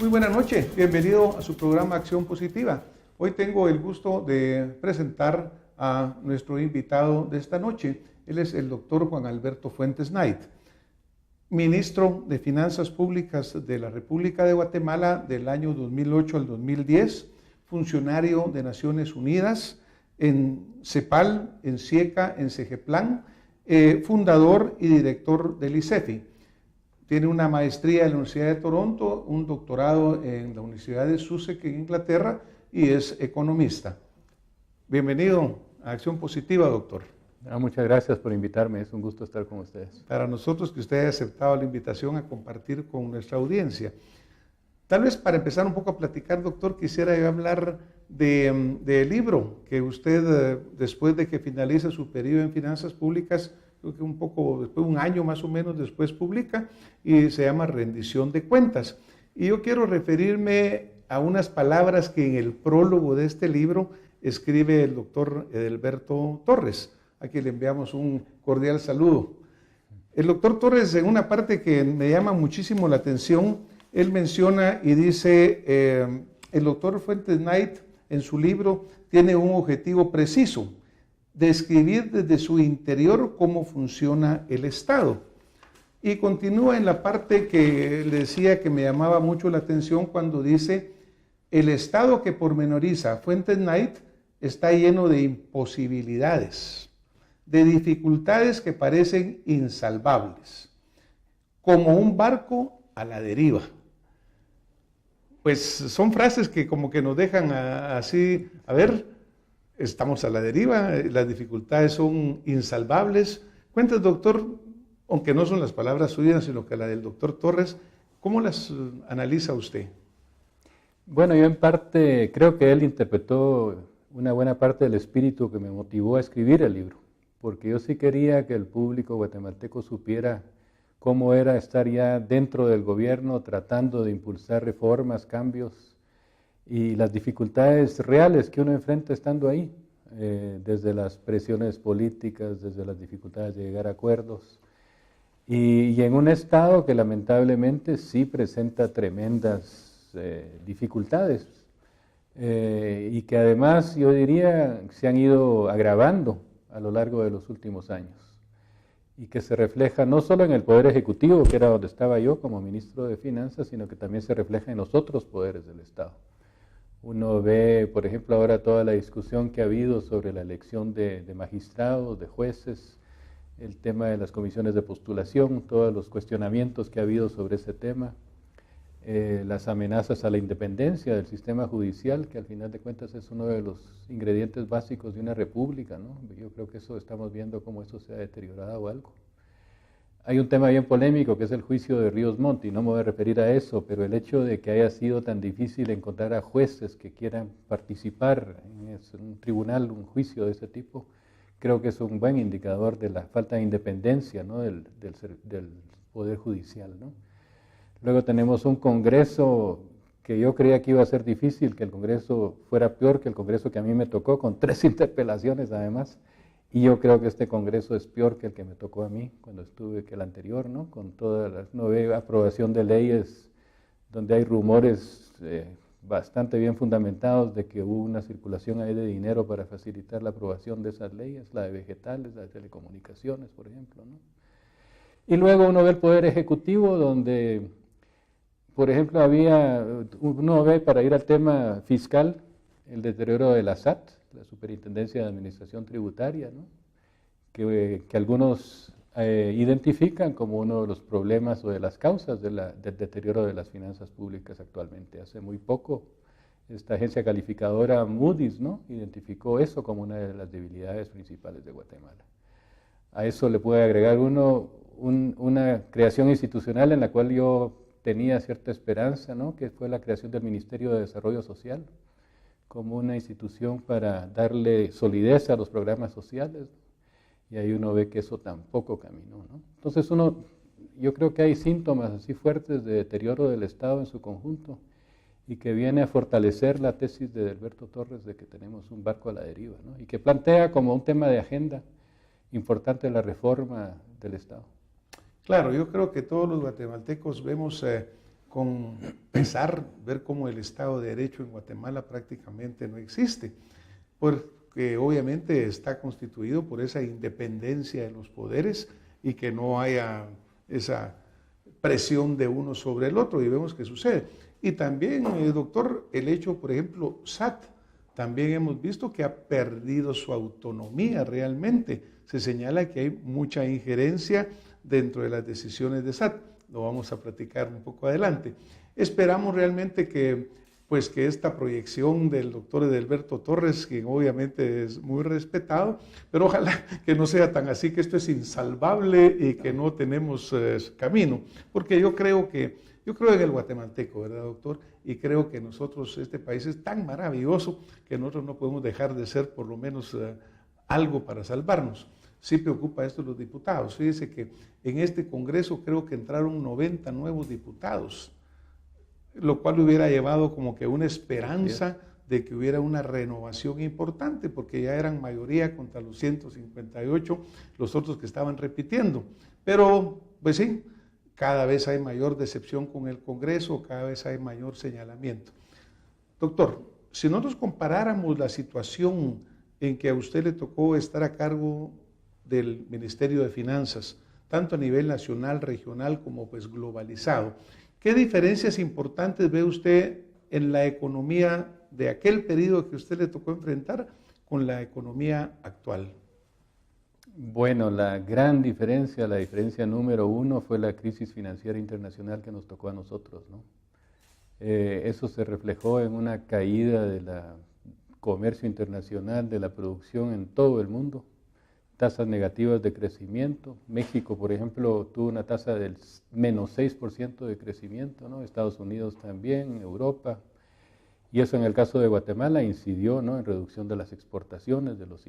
Muy buena noche, bienvenido a su programa Acción Positiva. Hoy tengo el gusto de presentar a nuestro invitado de esta noche. Él es el doctor Juan Alberto Fuentes Knight, ministro de Finanzas Públicas de la República de Guatemala del año 2008 al 2010, funcionario de Naciones Unidas en CEPAL, en CIECA, en CEGEPLAN, fundador y director del ICEFI. Tiene una maestría en la Universidad de Toronto, un doctorado en la Universidad de Sussex en Inglaterra y es economista. Bienvenido a Acción Positiva, doctor. Muchas gracias por invitarme, es un gusto estar con ustedes. Para nosotros que usted haya aceptado la invitación a compartir con nuestra audiencia. Tal vez para empezar un poco a platicar, doctor, quisiera yo hablar del libro que usted, después de que finaliza su periodo en finanzas públicas, creo que un poco después, un año más o menos después, publica y se llama Rendición de Cuentas. Y yo quiero referirme a unas palabras que en el prólogo de este libro escribe el doctor Edelberto Torres, a quien le enviamos un cordial saludo. El doctor Torres, en una parte que me llama muchísimo la atención, él menciona y dice, el doctor Fuentes Knight en su libro tiene un objetivo preciso: describir desde su interior cómo funciona el Estado. Y continúa en la parte que le decía que me llamaba mucho la atención cuando dice, el Estado que pormenoriza Fuentes Knight está lleno de imposibilidades, de dificultades que parecen insalvables, como un barco a la deriva. Pues son frases que como que nos dejan así, a ver, estamos a la deriva, las dificultades son insalvables. Cuéntanos, doctor, aunque no son las palabras suyas, sino que la del doctor Torres, ¿cómo las analiza usted? Bueno, yo en parte creo que él interpretó una buena parte del espíritu que me motivó a escribir el libro, porque yo sí quería que el público guatemalteco supiera cómo era estar ya dentro del gobierno tratando de impulsar reformas, cambios y las dificultades reales que uno enfrenta estando ahí, desde las presiones políticas, desde las dificultades de llegar a acuerdos y en un estado que lamentablemente sí presenta tremendas dificultades y que además yo diría se han ido agravando a lo largo de los últimos años y que se refleja no solo en el Poder Ejecutivo, que era donde estaba yo como ministro de Finanzas, sino que también se refleja en los otros poderes del Estado. Uno ve, por ejemplo, ahora toda la discusión que ha habido sobre la elección de magistrados, de jueces, el tema de las comisiones de postulación, todos los cuestionamientos que ha habido sobre ese tema, las amenazas a la independencia del sistema judicial, que al final de cuentas es uno de los ingredientes básicos de una república, ¿no? Yo creo que eso estamos viendo cómo eso se ha deteriorado algo. Hay un tema bien polémico que es el juicio de Ríos Montt, y no me voy a referir a eso, pero el hecho de que haya sido tan difícil encontrar a jueces que quieran participar en un tribunal, un juicio de ese tipo, creo que es un buen indicador de la falta de independencia, ¿no? del Poder Judicial, ¿no? Luego tenemos un Congreso que yo creía que iba a ser difícil, que el Congreso fuera peor que el Congreso que a mí me tocó, con 3 interpelaciones además, y yo creo que este Congreso es peor que el que me tocó a mí cuando estuve, que el anterior, ¿no? Con toda la nueva aprobación de leyes donde hay rumores bastante bien fundamentados de que hubo una circulación ahí de dinero para facilitar la aprobación de esas leyes, la de vegetales, la de telecomunicaciones, por ejemplo, ¿no? Y luego uno ve el Poder Ejecutivo donde, por ejemplo, uno ve, para ir al tema fiscal, el deterioro de la SAT, la Superintendencia de Administración Tributaria, ¿no? que algunos identifican como uno de los problemas o de las causas del deterioro de las finanzas públicas actualmente. Hace muy poco, esta agencia calificadora Moody's, ¿no? identificó eso como una de las debilidades principales de Guatemala. A eso le puede agregar una creación institucional en la cual yo tenía cierta esperanza, ¿no? que fue la creación del Ministerio de Desarrollo Social, como una institución para darle solidez a los programas sociales, y ahí uno ve que eso tampoco caminó, ¿no? Entonces yo creo que hay síntomas así fuertes de deterioro del Estado en su conjunto, y que viene a fortalecer la tesis de Edelberto Torres de que tenemos un barco a la deriva, ¿no? y que plantea como un tema de agenda importante la reforma del Estado. Claro, yo creo que todos los guatemaltecos vemos con pesar ver cómo el Estado de Derecho en Guatemala prácticamente no existe, porque obviamente está constituido por esa independencia de los poderes y que no haya esa presión de uno sobre el otro, y vemos que sucede. Y también, doctor, el hecho, por ejemplo, SAT, también hemos visto que ha perdido su autonomía realmente. Se señala que hay mucha injerencia dentro de las decisiones de SAT. Lo vamos a platicar un poco adelante. Esperamos realmente que esta proyección del doctor Edelberto Torres, que obviamente es muy respetado, pero ojalá que no sea tan así, que esto es insalvable y que no tenemos camino, porque yo creo en el guatemalteco, ¿verdad, doctor? Y creo que nosotros, este país es tan maravilloso que nosotros no podemos dejar de ser por lo menos algo para salvarnos. Sí preocupa esto a los diputados. Fíjese que en este Congreso creo que entraron 90 nuevos diputados, lo cual hubiera llevado como que una esperanza de que hubiera una renovación importante, porque ya eran mayoría contra los 158, los otros que estaban repitiendo. Pero, pues sí, cada vez hay mayor decepción con el Congreso, cada vez hay mayor señalamiento. Doctor, si nosotros comparáramos la situación en que a usted le tocó estar a cargo del Ministerio de Finanzas, tanto a nivel nacional, regional, como pues globalizado, ¿qué diferencias importantes ve usted en la economía de aquel periodo que a usted le tocó enfrentar con la economía actual? Bueno, la gran diferencia, la diferencia número uno fue la crisis financiera internacional que nos tocó a nosotros, ¿no? Eso se reflejó en una caída del comercio internacional, de la producción en todo el mundo, tasas negativas de crecimiento. México, por ejemplo, tuvo una tasa del menos 6% de crecimiento, ¿no? Estados Unidos también, Europa. Y eso en el caso de Guatemala incidió, ¿no?, en reducción de las exportaciones, de los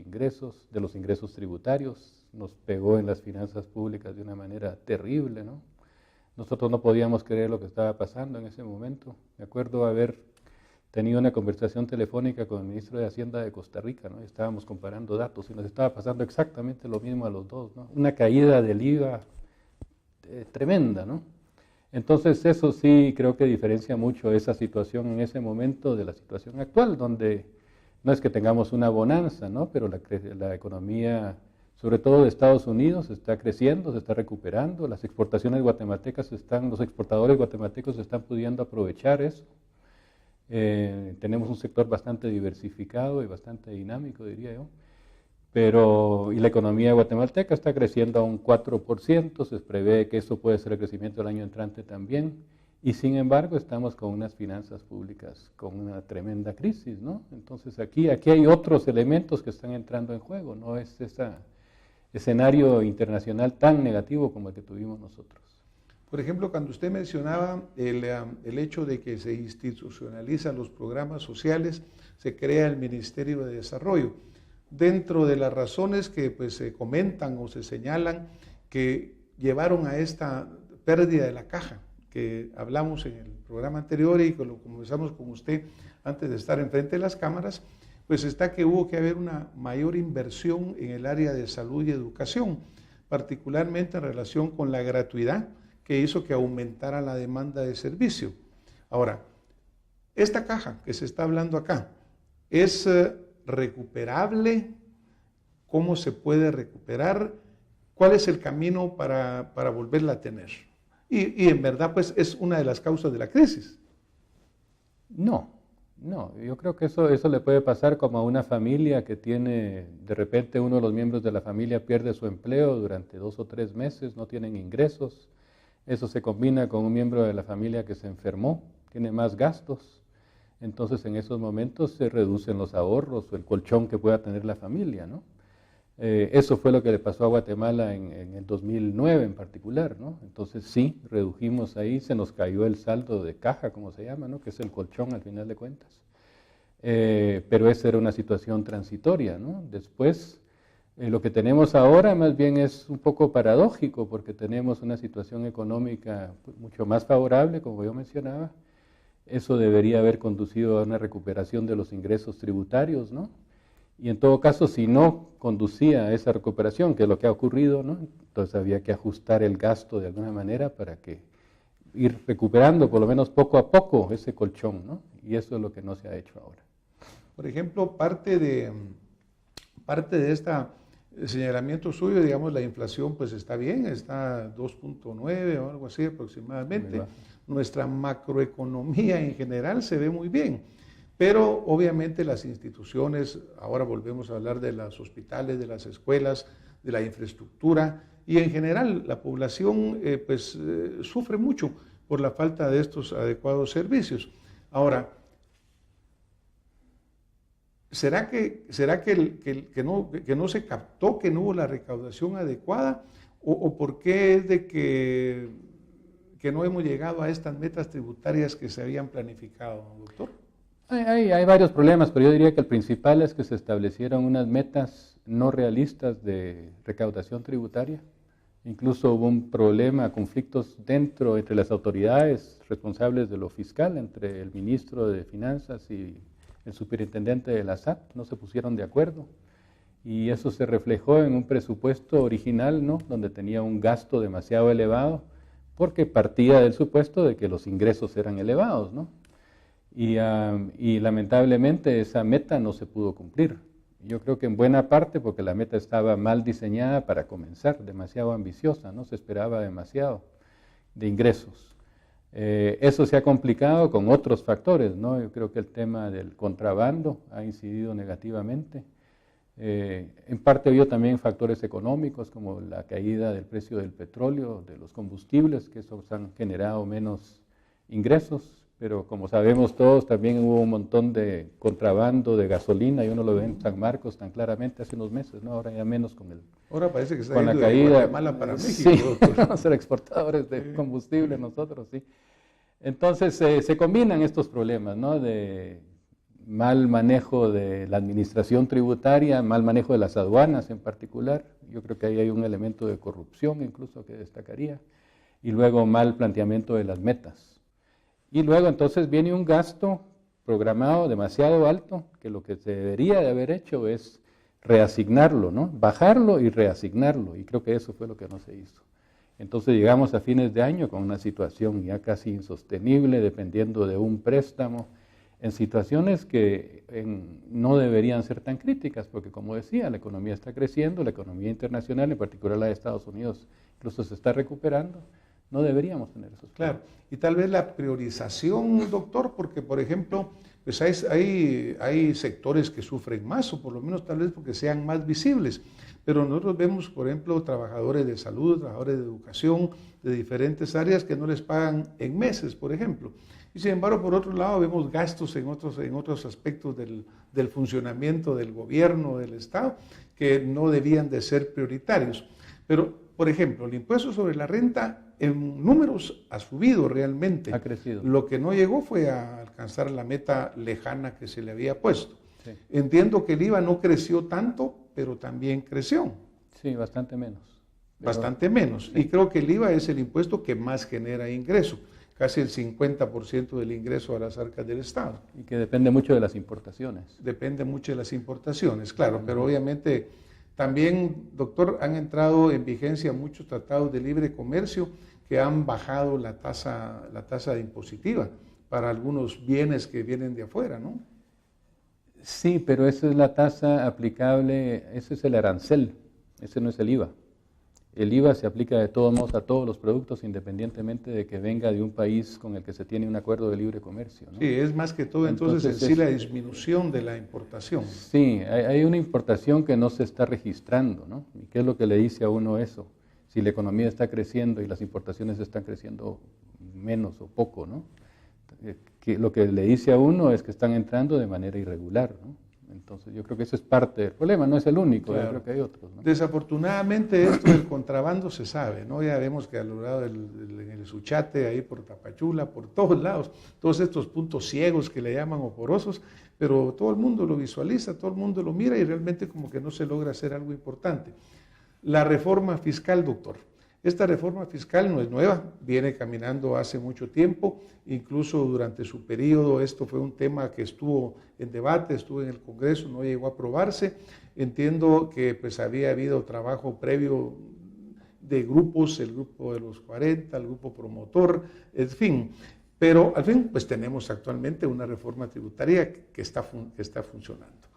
ingresos tributarios, nos pegó en las finanzas públicas de una manera terrible, ¿no? Nosotros no podíamos creer lo que estaba pasando en ese momento. Me acuerdo haber tenido una conversación telefónica con el ministro de Hacienda de Costa Rica, ¿no? Estábamos comparando datos y nos estaba pasando exactamente lo mismo a los dos, ¿no? Una caída del IVA tremenda, ¿no? Entonces eso sí creo que diferencia mucho esa situación en ese momento de la situación actual, donde no es que tengamos una bonanza, ¿no?, pero la economía, sobre todo de Estados Unidos, está creciendo, se está recuperando, las exportaciones guatemaltecas los exportadores guatemaltecos están pudiendo aprovechar eso. Tenemos un sector bastante diversificado y bastante dinámico, diría yo. Y la economía guatemalteca está creciendo a un 4%, se prevé que eso puede ser el crecimiento del año entrante también, y sin embargo estamos con unas finanzas públicas con una tremenda crisis, ¿no? Entonces aquí hay otros elementos que están entrando en juego, no es ese escenario internacional tan negativo como el que tuvimos nosotros. Por ejemplo, cuando usted mencionaba el hecho de que se institucionalizan los programas sociales, se crea el Ministerio de Desarrollo. Dentro de las razones que pues, se comentan o se señalan que llevaron a esta pérdida de la caja, que hablamos en el programa anterior y que lo conversamos con usted antes de estar enfrente de las cámaras, pues está que hubo que haber una mayor inversión en el área de salud y educación, particularmente en relación con la gratuidad, que hizo que aumentara la demanda de servicio. Ahora, esta caja que se está hablando acá, ¿es recuperable? ¿Cómo se puede recuperar? ¿Cuál es el camino para volverla a tener? Y en verdad, pues, es una de las causas de la crisis. No, yo creo que eso le puede pasar como a una familia que tiene, de repente uno de los miembros de la familia pierde su empleo durante 2 o 3 meses, no tienen ingresos. Eso se combina con un miembro de la familia que se enfermó, tiene más gastos. Entonces en esos momentos se reducen los ahorros o el colchón que pueda tener la familia, ¿no? Eso fue lo que le pasó a Guatemala en el 2009 en particular, ¿no? Entonces sí, redujimos ahí, se nos cayó el saldo de caja, como se llama, ¿no?, que es el colchón al final de cuentas. Pero esa era una situación transitoria, ¿no? Después, lo que tenemos ahora más bien es un poco paradójico, porque tenemos una situación económica mucho más favorable, como yo mencionaba. Eso debería haber conducido a una recuperación de los ingresos tributarios, ¿no? Y en todo caso, si no conducía a esa recuperación, que es lo que ha ocurrido, ¿no?, entonces había que ajustar el gasto de alguna manera para que ir recuperando por lo menos poco a poco ese colchón, ¿no? Y eso es lo que no se ha hecho ahora. Por ejemplo, parte de este señalamiento suyo, digamos, la inflación pues está bien, está 2.9 o algo así aproximadamente. Nuestra macroeconomía en general se ve muy bien, pero obviamente las instituciones, ahora volvemos a hablar de los hospitales, de las escuelas, de la infraestructura, y en general la población sufre mucho por la falta de estos adecuados servicios. Ahora, ¿será que no se captó, que no hubo la recaudación adecuada? ¿O por qué es de que no hemos llegado a estas metas tributarias que se habían planificado, doctor? Hay varios problemas, pero yo diría que el principal es que se establecieron unas metas no realistas de recaudación tributaria. Incluso hubo un problema, conflictos entre las autoridades responsables de lo fiscal, entre el ministro de Finanzas y el superintendente de la SAT, no se pusieron de acuerdo. Y eso se reflejó en un presupuesto original, ¿no?, donde tenía un gasto demasiado elevado, porque partía del supuesto de que los ingresos eran elevados, ¿no? Y lamentablemente esa meta no se pudo cumplir. Yo creo que en buena parte porque la meta estaba mal diseñada para comenzar, demasiado ambiciosa, no se esperaba demasiado de ingresos. Eso se ha complicado con otros factores, ¿no? Yo creo que el tema del contrabando ha incidido negativamente. En parte habido también factores económicos como la caída del precio del petróleo, de los combustibles, que esos han generado menos ingresos. Pero como sabemos todos, también hubo un montón de contrabando de gasolina, y uno lo ve en San Marcos tan claramente hace unos meses, ¿no? Ahora ya menos con ahora parece que está con la caída de Guatemala para México. Sí, vamos a ser exportadores de combustible nosotros, sí. Entonces se combinan estos problemas, ¿no?, de mal manejo de la administración tributaria, mal manejo de las aduanas en particular. Yo creo que ahí hay un elemento de corrupción incluso que destacaría, y luego mal planteamiento de las metas. Y luego entonces viene un gasto programado demasiado alto, que lo que se debería de haber hecho es reasignarlo, ¿no?, bajarlo y reasignarlo, y creo que eso fue lo que no se hizo. Entonces llegamos a fines de año con una situación ya casi insostenible, dependiendo de un préstamo, en situaciones que no deberían ser tan críticas, porque como decía, la economía está creciendo, la economía internacional, en particular la de Estados Unidos, incluso se está recuperando. No deberíamos tener esos problemas. Claro, y tal vez la priorización, doctor, porque por ejemplo, pues hay sectores que sufren más, o por lo menos tal vez porque sean más visibles, pero nosotros vemos, por ejemplo, trabajadores de salud, trabajadores de educación, de diferentes áreas que no les pagan en meses, por ejemplo. Y sin embargo, por otro lado, vemos gastos en otros aspectos del funcionamiento del gobierno, del Estado, que no debían de ser prioritarios. Pero, por ejemplo, el impuesto sobre la renta en números ha subido realmente. Ha crecido. Lo que no llegó fue a alcanzar la meta lejana que se le había puesto. Sí. Entiendo que el IVA no creció tanto, pero también creció. Sí, bastante menos. Bastante menos. Sí. Y creo que el IVA es el impuesto que más genera ingreso, casi el 50% del ingreso a las arcas del Estado. Y que depende mucho de las importaciones. Depende mucho de las importaciones, claro, pero obviamente también, doctor, han entrado en vigencia muchos tratados de libre comercio que han bajado la tasa impositiva para algunos bienes que vienen de afuera, ¿no? Sí, pero esa es la tasa aplicable, ese es el arancel, ese no es el IVA. El IVA se aplica de todos modos a todos los productos, independientemente de que venga de un país con el que se tiene un acuerdo de libre comercio, ¿no? Sí, es más que todo entonces en sí la disminución de la importación. Sí, hay una importación que no se está registrando, ¿no? ¿Y qué es lo que le dice a uno eso? Si la economía está creciendo y las importaciones están creciendo menos o poco, ¿no? Que lo que le dice a uno es que están entrando de manera irregular, ¿no? Entonces yo creo que eso es parte del problema, no es el único, claro. Yo creo que hay otros, ¿no? Desafortunadamente esto del contrabando se sabe, ¿no? Ya vemos que a lo largo del Suchate, ahí por Tapachula, por todos lados, todos estos puntos ciegos que le llaman o porosos, pero todo el mundo lo visualiza, todo el mundo lo mira y realmente como que no se logra hacer algo importante. La reforma fiscal, doctor. Esta reforma fiscal no es nueva, viene caminando hace mucho tiempo, incluso durante su periodo esto fue un tema que estuvo en debate, estuvo en el Congreso, no llegó a aprobarse. Entiendo que pues había habido trabajo previo de grupos, el grupo de los 40, el grupo promotor, en fin. Pero al fin, pues tenemos actualmente una reforma tributaria que está funcionando.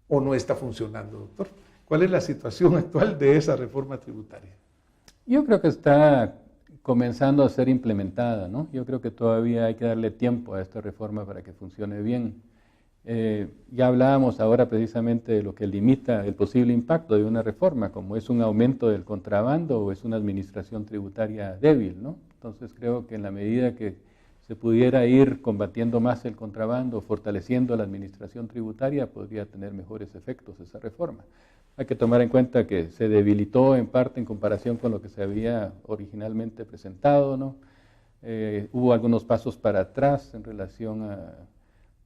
¿O no está funcionando, doctor? ¿Cuál es la situación actual de esa reforma tributaria? Yo creo que está comenzando a ser implementada, ¿no? Yo creo que todavía hay que darle tiempo a esta reforma para que funcione bien. Ya hablábamos ahora precisamente de lo que limita el posible impacto de una reforma, como es un aumento del contrabando o es una administración tributaria débil, ¿no? Entonces creo que en la medida que se pudiera ir combatiendo más el contrabando, fortaleciendo la administración tributaria, podría tener mejores efectos esa reforma. Hay que tomar en cuenta que se debilitó en parte en comparación con lo que se había originalmente presentado, ¿no? Hubo algunos pasos para atrás en relación a,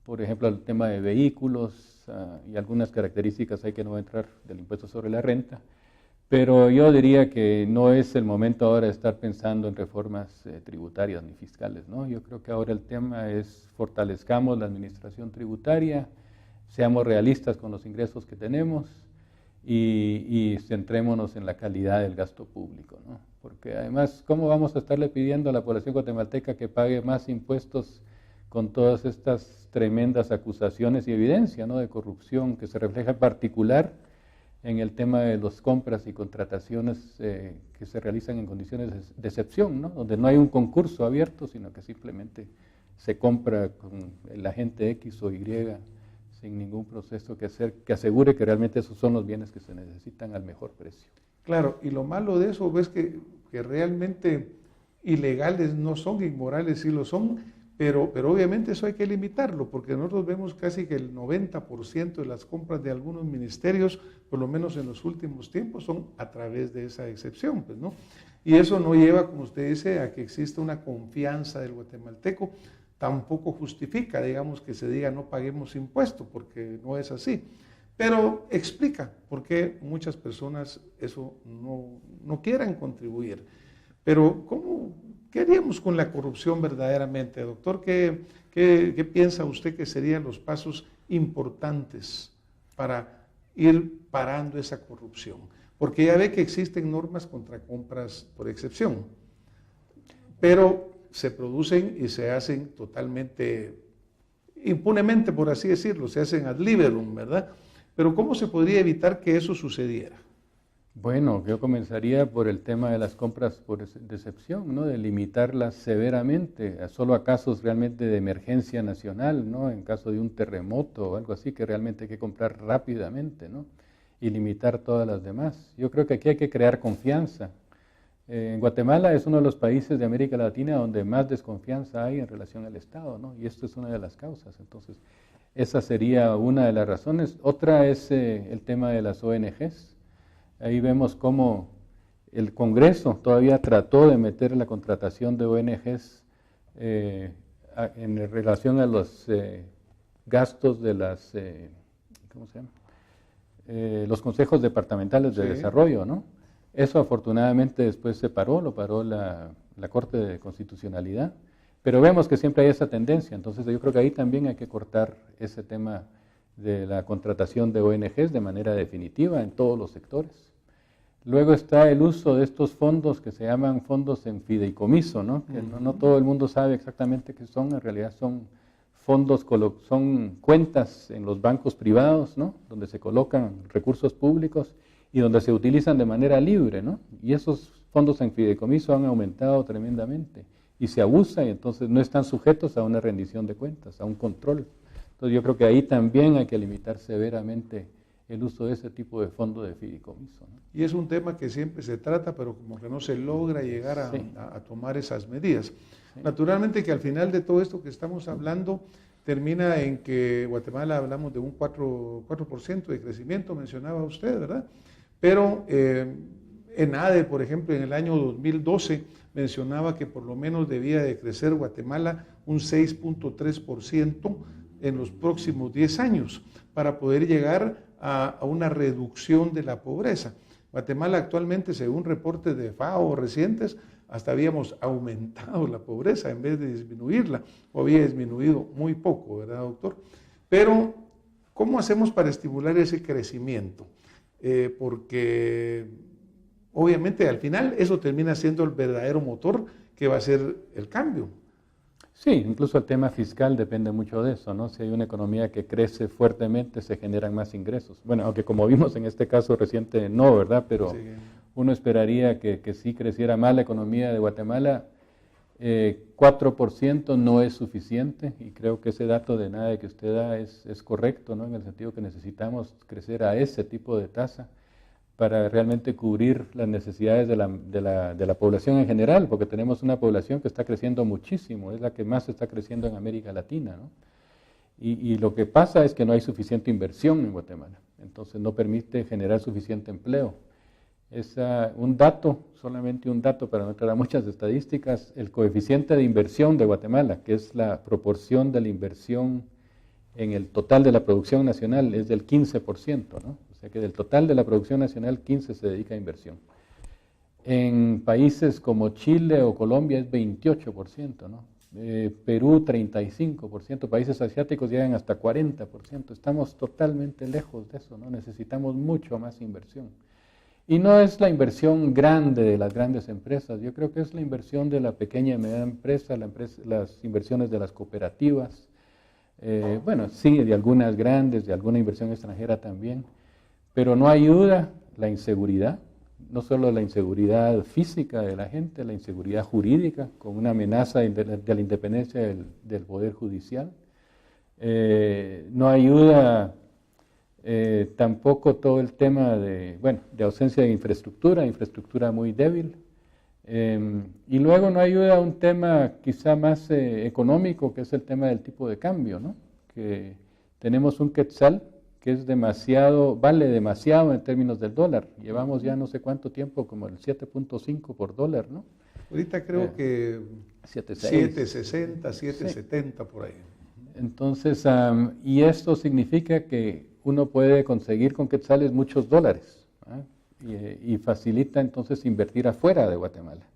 por ejemplo, al tema de vehículos y algunas características hay que no entrar del impuesto sobre la renta. Pero yo diría que no es el momento ahora de estar pensando en reformas tributarias ni fiscales, ¿no? Yo creo que ahora el tema es fortalezcamos la administración tributaria, seamos realistas con los ingresos que tenemos y centrémonos en la calidad del gasto público, ¿no? Porque además, ¿cómo vamos a estarle pidiendo a la población guatemalteca que pague más impuestos con todas estas tremendas acusaciones y evidencia, ¿no?, de corrupción que se refleja en particular en el tema de las compras y contrataciones que se realizan en condiciones de excepción, ¿no?, donde no hay un concurso abierto, sino que simplemente se compra con el agente X o Y sin ningún proceso que asegure que realmente esos son los bienes que se necesitan al mejor precio. Claro, y lo malo de eso es que realmente ilegales no son, inmorales sí lo son, pero obviamente eso hay que limitarlo, porque nosotros vemos casi que el 90% de las compras de algunos ministerios, por lo menos en los últimos tiempos, son a través de esa excepción, pues, ¿no? Y eso no lleva, como usted dice, a que exista una confianza del guatemalteco, tampoco justifica, digamos, que se diga no paguemos impuestos, porque no es así. Pero explica por qué muchas personas eso no quieran contribuir. Pero ¿qué haríamos con la corrupción verdaderamente, doctor? ¿Qué piensa usted que serían los pasos importantes para ir parando esa corrupción? Porque ya ve que existen normas contra compras por excepción, pero se producen y se hacen totalmente impunemente, por así decirlo, se hacen ad liberum, ¿verdad? Pero ¿cómo se podría evitar que eso sucediera? Bueno, yo comenzaría por el tema de las compras por excepción, ¿no?, de limitarlas severamente, solo a casos realmente de emergencia nacional, ¿no?, en caso de un terremoto o algo así que realmente hay que comprar rápidamente, ¿no?, y limitar todas las demás. Yo creo que aquí hay que crear confianza. En Guatemala es uno de los países de América Latina donde más desconfianza hay en relación al Estado, ¿no?, y esto es una de las causas. Entonces, esa sería una de las razones. Otra es el tema de las ONGs. Ahí vemos cómo el Congreso todavía trató de meter la contratación de ONGs en relación a los gastos de las, ¿cómo se llama?, los consejos departamentales de desarrollo, ¿no? Eso afortunadamente después lo paró la Corte de Constitucionalidad, pero vemos que siempre hay esa tendencia. Entonces yo creo que ahí también hay que cortar ese tema de la contratación de ONGs de manera definitiva en todos los sectores. Luego está el uso de estos fondos que se llaman fondos en fideicomiso, ¿no?, que no todo el mundo sabe exactamente qué son. En realidad son fondos, son cuentas en los bancos privados, ¿no?, donde se colocan recursos públicos y donde se utilizan de manera libre, ¿no? Y esos fondos en fideicomiso han aumentado tremendamente y se abusa, y entonces no están sujetos a una rendición de cuentas, a un control. Entonces yo creo que ahí también hay que limitar severamente el uso de ese tipo de fondo de fideicomiso, ¿no? Y es un tema que siempre se trata, pero como que no se logra llegar a tomar esas medidas. Sí. Naturalmente que al final de todo esto que estamos hablando, termina en que Guatemala hablamos de un 4% de crecimiento, mencionaba usted, ¿verdad? Pero ENADE, por ejemplo, en el año 2012 mencionaba que por lo menos debía de crecer Guatemala un 6.3% en los próximos 10 años para poder llegar a una reducción de la pobreza. Guatemala actualmente, según reportes de FAO recientes, hasta habíamos aumentado la pobreza en vez de disminuirla, o había disminuido muy poco, ¿verdad, doctor? Pero, ¿cómo hacemos para estimular ese crecimiento? Porque obviamente al final eso termina siendo el verdadero motor que va a ser el cambio. Sí, incluso el tema fiscal depende mucho de eso, ¿no? Si hay una economía que crece fuertemente, se generan más ingresos. Bueno, aunque como vimos en este caso reciente, no, ¿verdad? Pero sí, uno esperaría que sí creciera más la economía de Guatemala. 4% no es suficiente, y creo que ese dato de nada que usted da es correcto, ¿no? En el sentido que necesitamos crecer a ese tipo de tasa para realmente cubrir las necesidades de la población en general, porque tenemos una población que está creciendo muchísimo, es la que más está creciendo en América Latina, ¿no? Y lo que pasa es que no hay suficiente inversión en Guatemala, entonces no permite generar suficiente empleo. Es un dato, solamente un dato para no entrar a muchas estadísticas, el coeficiente de inversión de Guatemala, que es la proporción de la inversión en el total de la producción nacional, es del 15%, ¿no? O sea que del total de la producción nacional, 15% se dedica a inversión. En países como Chile o Colombia es 28%, ¿no? Perú 35%, países asiáticos llegan hasta 40%. Estamos totalmente lejos de eso, ¿no? Necesitamos mucho más inversión. Y no es la inversión grande de las grandes empresas, yo creo que es la inversión de la pequeña y mediana empresa, las inversiones de las cooperativas, bueno, sí, de algunas grandes, de alguna inversión extranjera también, pero no ayuda la inseguridad, no solo la inseguridad física de la gente, la inseguridad jurídica, con una amenaza de la independencia del Poder Judicial, no ayuda tampoco todo el tema de ausencia de infraestructura muy débil, y luego no ayuda a un tema quizá más económico, que es el tema del tipo de cambio, ¿no? Que tenemos un quetzal que es vale demasiado en términos del dólar. Llevamos ya no sé cuánto tiempo, como el 7.5 por dólar, ¿no? Ahorita creo que 7.60, 7.70 sí, por ahí. Entonces, y esto significa que uno puede conseguir con quetzales muchos dólares, ¿eh? y facilita entonces invertir afuera de Guatemala.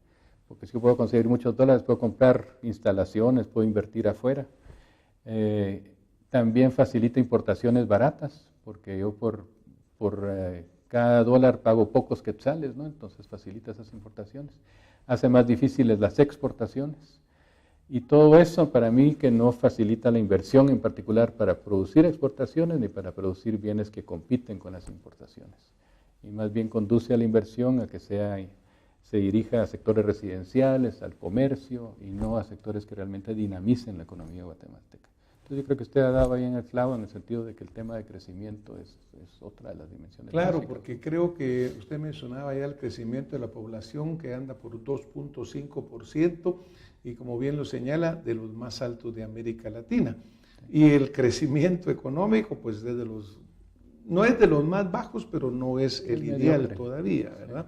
Porque si yo puedo conseguir muchos dólares, puedo comprar instalaciones, puedo invertir afuera. También facilita importaciones baratas, porque yo por cada dólar pago pocos quetzales, ¿no? Entonces facilita esas importaciones. Hace más difíciles las exportaciones. Y todo eso para mí que no facilita la inversión en particular para producir exportaciones ni para producir bienes que compiten con las importaciones. Y más bien conduce a la inversión a que se dirija a sectores residenciales, al comercio y no a sectores que realmente dinamicen la economía guatemalteca. Entonces yo creo que usted ha dado ahí en el clavo en el sentido de que el tema de crecimiento es otra de las dimensiones. Claro, básicas. Porque creo que usted mencionaba ya el crecimiento de la población que anda por 2.5%, y como bien lo señala, de los más altos de América Latina. Y el crecimiento económico, pues no es de los más bajos, pero no es el ideal todavía, ¿verdad?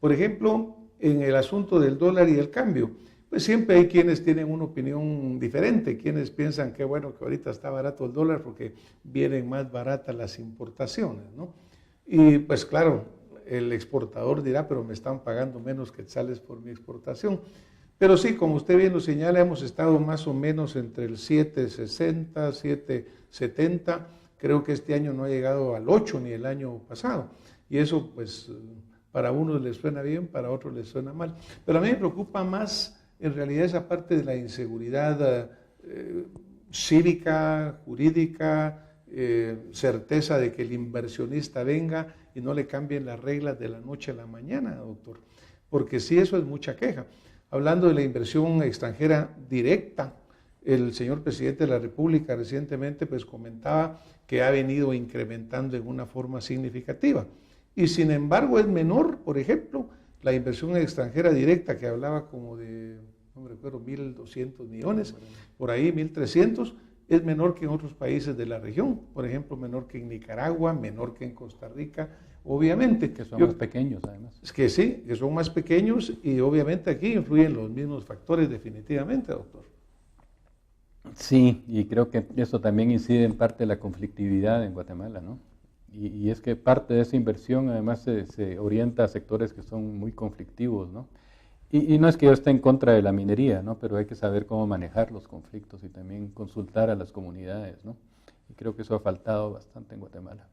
Por ejemplo, en el asunto del dólar y el cambio, pues siempre hay quienes tienen una opinión diferente, quienes piensan que bueno, que ahorita está barato el dólar porque vienen más baratas las importaciones, ¿no? Y pues claro, el exportador dirá, pero me están pagando menos quetzales por mi exportación. Pero sí, como usted bien lo señala, hemos estado más o menos entre el 7.60, 7.70, creo que este año no ha llegado al 8 ni el año pasado, y eso pues para unos les suena bien, para otros les suena mal. Pero a mí me preocupa más en realidad esa parte de la inseguridad cívica, jurídica, certeza de que el inversionista venga y no le cambien las reglas de la noche a la mañana, doctor, porque sí, eso es mucha queja. Hablando de la inversión extranjera directa, el señor presidente de la República recientemente pues comentaba que ha venido incrementando en una forma significativa. Y sin embargo es menor, por ejemplo, la inversión extranjera directa que hablaba como de, no me recuerdo, 1.200 millones, por ahí 1.300, es menor que en otros países de la región, por ejemplo, menor que en Nicaragua, menor que en Costa Rica, obviamente. Que son más pequeños además. Es que sí, que son más pequeños y obviamente aquí influyen los mismos factores definitivamente, doctor. Sí, y creo que eso también incide en parte de la conflictividad en Guatemala, ¿no? Y es que parte de esa inversión además se orienta a sectores que son muy conflictivos, ¿no? Y no es que yo esté en contra de la minería, ¿no? Pero hay que saber cómo manejar los conflictos y también consultar a las comunidades, ¿no? Y creo que eso ha faltado bastante en Guatemala.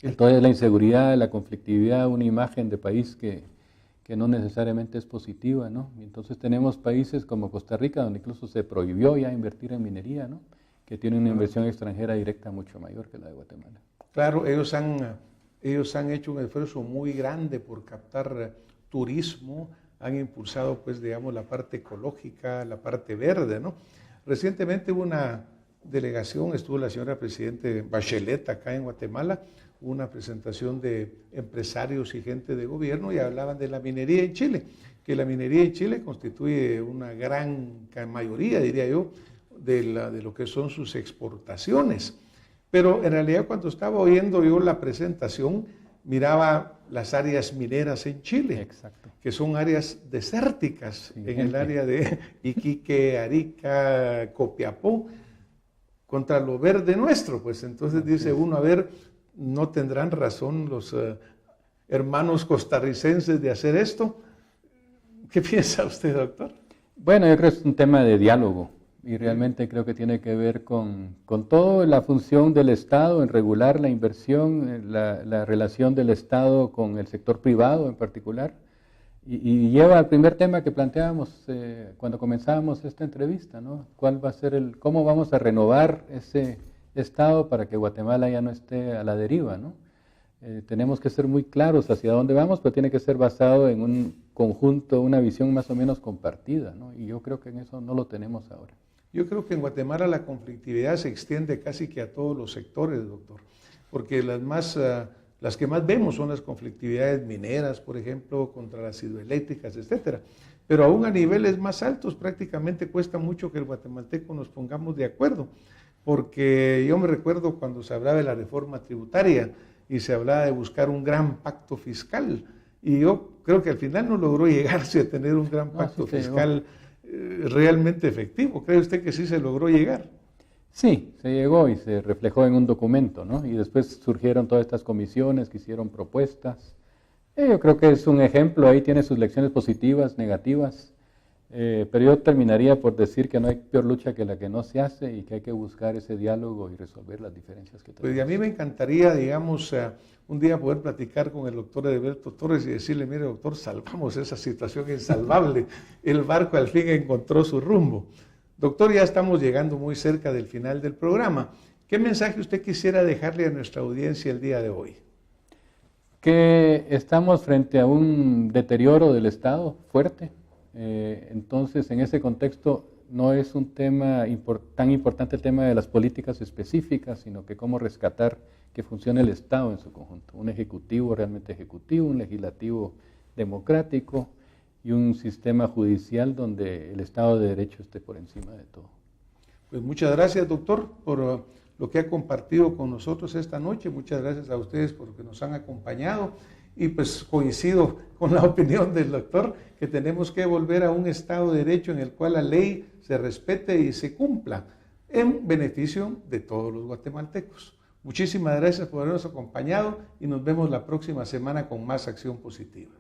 Entonces la inseguridad, la conflictividad, una imagen de país que no necesariamente es positiva, ¿no? Y entonces tenemos países como Costa Rica, donde incluso se prohibió ya invertir en minería, ¿no? Que tiene una inversión extranjera directa mucho mayor que la de Guatemala. Claro, ellos han hecho un esfuerzo muy grande por captar turismo, han impulsado, pues, digamos, la parte ecológica, la parte verde, ¿no? Recientemente hubo una delegación, estuvo la señora Presidente Bachelet acá en Guatemala, una presentación de empresarios y gente de gobierno y hablaban de la minería en Chile, que la minería en Chile constituye una gran mayoría, diría yo, de lo que son sus exportaciones. Pero en realidad cuando estaba oyendo yo la presentación, miraba las áreas mineras en Chile, exacto, que son áreas desérticas, en el área de Iquique, Arica, Copiapó, contra lo verde nuestro, pues entonces dice uno, a ver, ¿no tendrán razón los hermanos costarricenses de hacer esto? ¿Qué piensa usted, doctor? Bueno, yo creo que es un tema de diálogo y realmente creo que tiene que ver con toda la función del Estado en regular la inversión, la relación del Estado con el sector privado en particular. Y lleva al primer tema que planteábamos cuando comenzábamos esta entrevista, ¿no? ¿Cuál va a ser cómo vamos a renovar ese Estado para que Guatemala ya no esté a la deriva, ¿no? Tenemos que ser muy claros hacia dónde vamos, pero tiene que ser basado en un conjunto, una visión más o menos compartida, ¿no? Y yo creo que en eso no lo tenemos ahora. Yo creo que en Guatemala la conflictividad se extiende casi que a todos los sectores, doctor, porque las que más vemos son las conflictividades mineras, por ejemplo, contra las hidroeléctricas, etcétera. Pero aún a niveles más altos prácticamente cuesta mucho que el guatemalteco nos pongamos de acuerdo, porque yo me recuerdo cuando se hablaba de la reforma tributaria y se hablaba de buscar un gran pacto fiscal, y yo creo que al final no logró llegarse a tener un gran pacto fiscal realmente efectivo. ¿Cree usted que sí se logró llegar? Sí, se llegó y se reflejó en un documento, ¿no? Y después surgieron todas estas comisiones que hicieron propuestas. Yo creo que es un ejemplo, ahí tiene sus lecciones positivas, negativas, pero yo terminaría por decir que no hay peor lucha que la que no se hace y que hay que buscar ese diálogo y resolver las diferencias que tenemos. Pues a mí me encantaría, digamos, un día poder platicar con el doctor Edelberto Torres y decirle, mire doctor, salvamos esa situación insalvable, el barco al fin encontró su rumbo. Doctor, ya estamos llegando muy cerca del final del programa. ¿Qué mensaje usted quisiera dejarle a nuestra audiencia el día de hoy? Que estamos frente a un deterioro del Estado fuerte. Entonces, en ese contexto, no es un tema tan importante el tema de las políticas específicas, sino que cómo rescatar que funcione el Estado en su conjunto. Un ejecutivo realmente ejecutivo, un legislativo democrático, y un sistema judicial donde el Estado de Derecho esté por encima de todo. Pues muchas gracias, doctor, por lo que ha compartido con nosotros esta noche. Muchas gracias a ustedes por que nos han acompañado. Y pues coincido con la opinión del doctor que tenemos que volver a un Estado de Derecho en el cual la ley se respete y se cumpla en beneficio de todos los guatemaltecos. Muchísimas gracias por habernos acompañado y nos vemos la próxima semana con más Acción Positiva.